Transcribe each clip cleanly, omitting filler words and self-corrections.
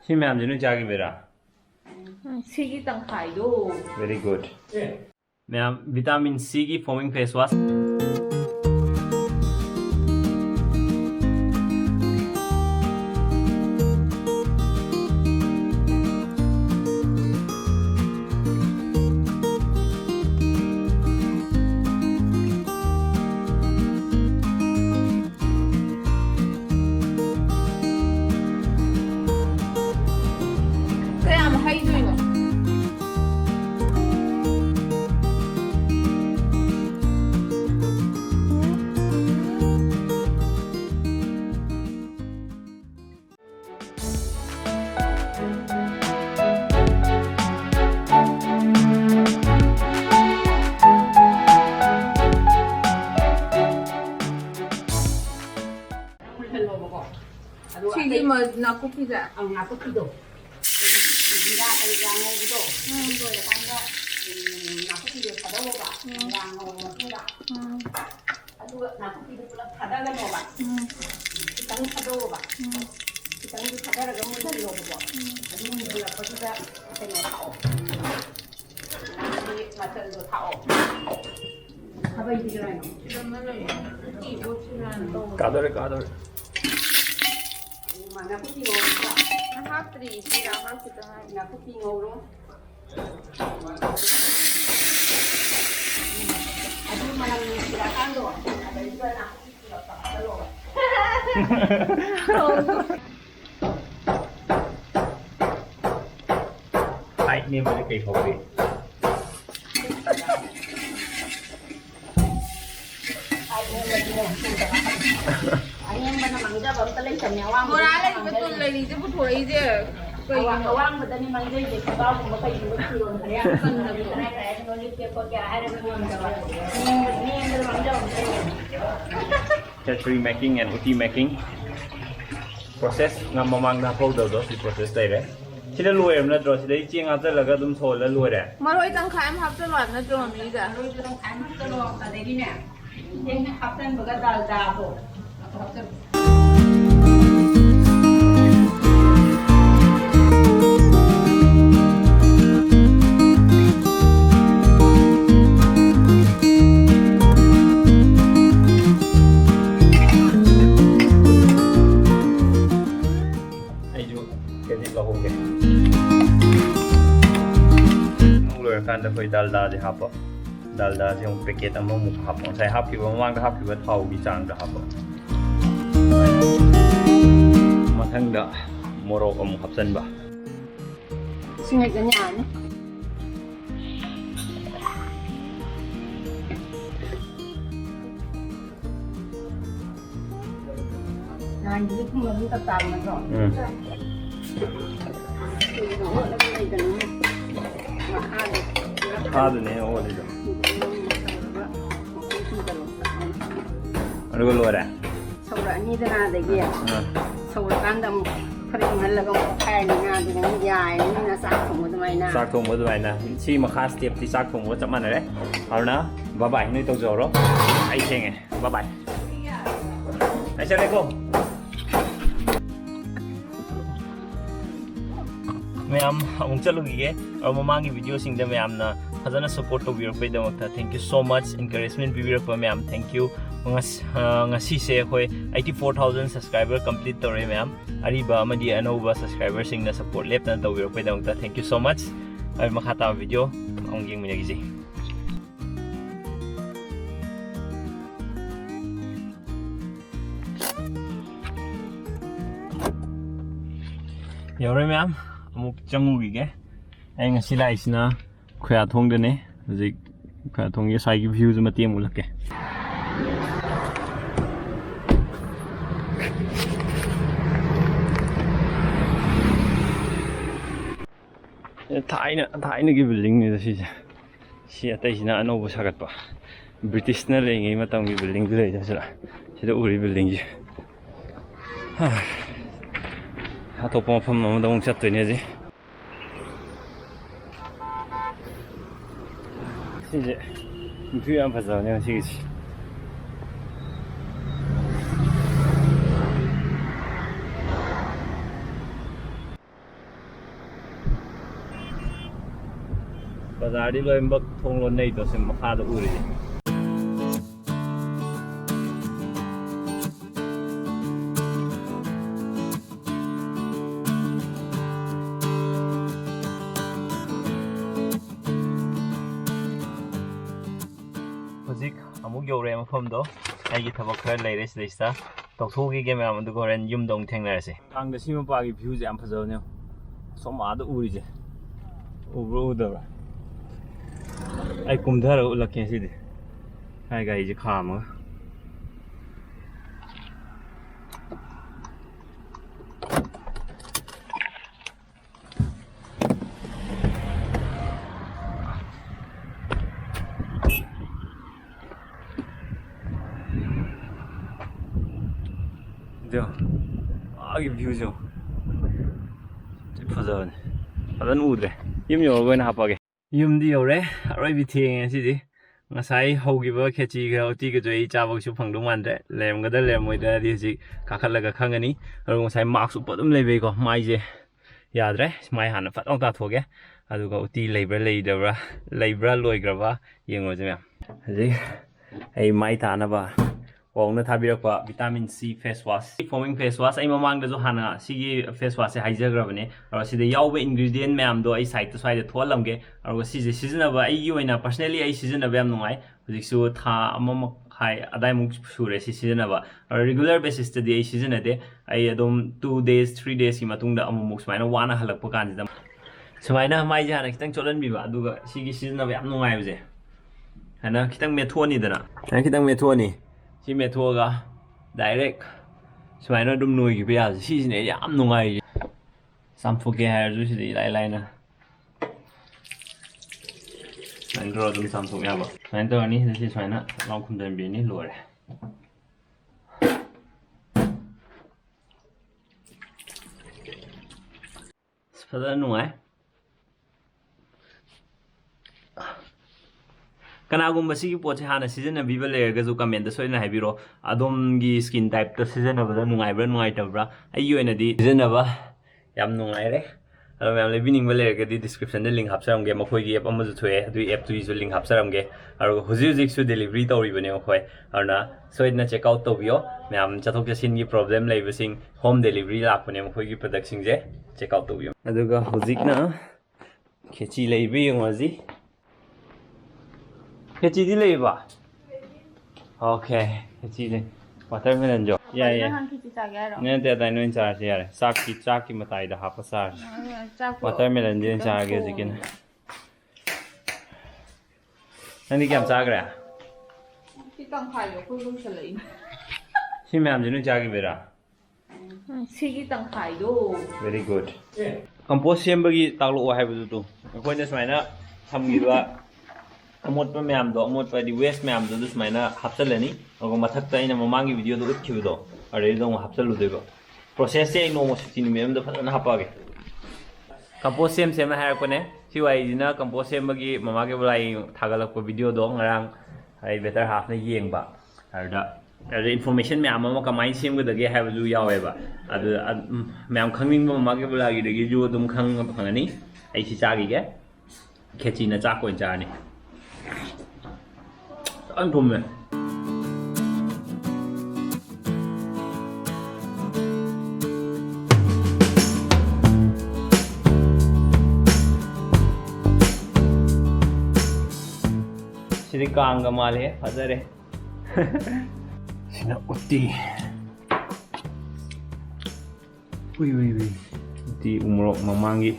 시 ma'am जी ने क्या की मेरा C की तंखाई दो very good ma'am vitamin C की foaming face wash Sige mo nakupi da. Ang nakupi do. Dira kali yang itu. Itu ada tanda. Nakupi do pada apa? Yang itu. Aduh nakupi do pula pada kan apa? Kita ni pada apa? Kita ni pada ada kamu dari apa? Aduh ni pula pada kita tengok tahu. Nanti macam tu tahu. Apa itu jalan? Mana ni? Ibu cilan tu. कादर Mana aku tinggal. Nah, tri, tidak harus kita. Aku tinggal loh. Aduh malam silakan loh. Ada juga nak silakan loh. High ने मैंने कही होगी Yang mana Mangjaba betul ni awam. Moral ni betul lagi je betul lagi je. Awam betul ni Mangjaba je. Sebab aku pakai dulu turun dia. Kan lebih keren kaya ni dia pakai air ni Mangjaba. Ni yang Mangjaba. Khechri making and uti making process ngam mamang na pau do si process dai re sida luai am na dro sida chiang a la ga dum sol la luai re Maroi tangkai am hap telur na drum ni dah. Terus orang kain tu loh kat dari ni. Yang kapten betul dah tu. kan da koi dalda de hapa dalda se un packet among mu hapa sai hap ki wang da hap ki ba thau bi chang da hapa mathang da morok am hapsan ba Singai ganya ni. Nah, jadi pun lebih tetap macam. Hard ne o le do aduh luar dah Saura ni dah ada dia. Saura kan dah kering hal lagu kain ni ada dengan jai ni nak sak semua tu mana. sak thong mo dai na si ma khas step ti sak thong mo chap man re har na bye bye ni to jo ro ai cheng e bye bye ai chale ko ma'am अमुक चलुगे और ममांगी video सिंग दे मैमना फजना support तो वीर पेदम था thank you so much encouragement वीर पर ma'am thank you ngasi se khoi 84000 subscriber complete tore ma'am ariba amadi anova subscriber sing na support lep na to वीर पेदम था thank you so much ai makhata video ong ging mi gi yore ma'am अमुक चंगुगे आई ngasi lai sina khoya thong de ne hojik khoya thong ye sai gi views ma tem ulake थाइना gi building ni si atai sina anobo sagat pa British na le ngai matang gi building du le sila sida uri building ji ha to pom pham ma dong chat ne ji 이제 뷰 안 봐서 내가 지금 Bazar di lo imbak thong lo nei to sim makha da uri Hozik amuk yore mafam do ai gi thabak khara leire sida tawthogi ge ma am du goren yum dong thengnarase ang da sima pa gi view je am phajaw ne soma da uri je ubro udara ai kumdhara ulakhe sidi ai gai je khama 저 아기 뷰죠. 퍼져네. 아단 우드래. 임 요거는 하빠게. 임디 요래. 아라비 팅시디. ngasai hogiba khechi ga oti ga joi chabak su phangdong mandre lem ga da lem moi da di ji kakhala ga khangani aro ngasai marks up dum lebe ko mai je yadre mai hana fat ong ta thoge adu ga oti labor leidabra labor loigraba yengo je mya ji ai mai ta na ba ong na thabirakpa vitamin C face wash foaming face wash ai mamang da jo hana sigi face wash se haijagrabane aro sida yawbe ingredient ma'am do ai site to side tholamge aro si je season ba ai yoina personally ai season ba am nungai hujik su tha amam khai adai muk sure si season ba regular basis to the ai season ade ai adom 2 days 3 days ki matung da amuk smaina wana halakpa kan da smaina mai ja na kitang cholan bi ba aduga sigi season ba am nungai je hana kitang methoni dana kitang methoni si methoga direct smaina dum noi gi bya si ne yam nungai samthoge har ju si lai lai na andro dum samthog ya ba smain to ni si smaina long khum den bi ni lore spada nungai kanagumba sigi poche hana season na biba layer ga ju comment da soina haibiro adom gi skin type ta season na ba nungai bra nungai ta bra ai yoina di season na ba yam nungai re alo yam le bining ba layer ga di description de link hapsaram ge makhoi gi app am ju thoe du app tu ju link hapsaram ge aro huji huji su delivery tori bane makhoi arna soina check out to bio yam chathok chasin gi problem lai basing home delivery lak bane makhoi gi product sing je check out to bio aduga hujik na khechi lai bi ngoji Khechri di lei ba? Okay, khechri le. Watermelon jo. Yeah, yeah. Ne te dai no char se yare. Sak ki matai da hapa sar. Watermelon din char ge jikin. Nani kyam char gra? Ki tang khai yo ko lu chalai. Si ma'am jinu char ge bera. Si ki tang khai do. Very good. Compost sembagi taklo wa haibu tu. Ko ne smaina thamgi ba amot pa ma'am do amot pa di waste ma'am do smaina hapsalani ago mathak ta ina mamangi video do utkibu do are do hapsalu deba process se no mo 15 minute da phana hapage compost sem na har ko ne siwai jina compost sem gi mama ge bulai thagalak ko video do ngarang ai better half na yeng ba arda information ma'am ma kamai sem ga dage have ju yawe ba adu ma'am khangning mama ge bulai gi dage ju dum khang phangani ai si cha gi ge khechri na cha ko cha ni ăn thùng này Sini kang gamal hai father hai sina utti ui utti umrok mamangi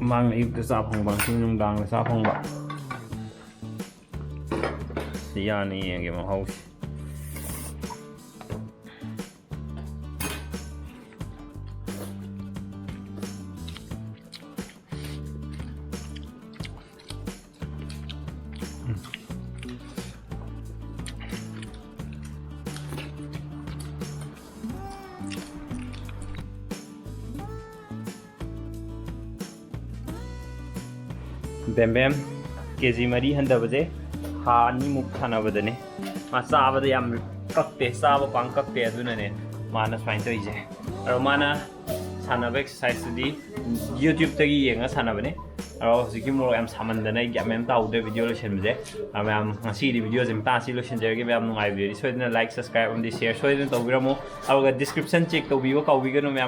mang lại cái sao phong bằng xin nhung đằng là sao phong bằng thì giờ này cái mà hậu bem bem kg mari handa baje ha ni muk thana badane ma sa bada yam kakte sa ba pang kakte aduna ne mana swain to ije aro mana सानब exercise दी YouTube तगी येंगा सानबने और हजिकी मोर याम सामंदना गेम ताउदे वीडियो लोशन बजे ma'am ngasi di video jim ta si lotion jage ma'am नुंगाई वीडियो सोइदना लाइक सब्सक्राइब एंड शेयर सोइदना तौबिरमो और डिस्क्रिप्शन चेक तौबियो काउबिगनो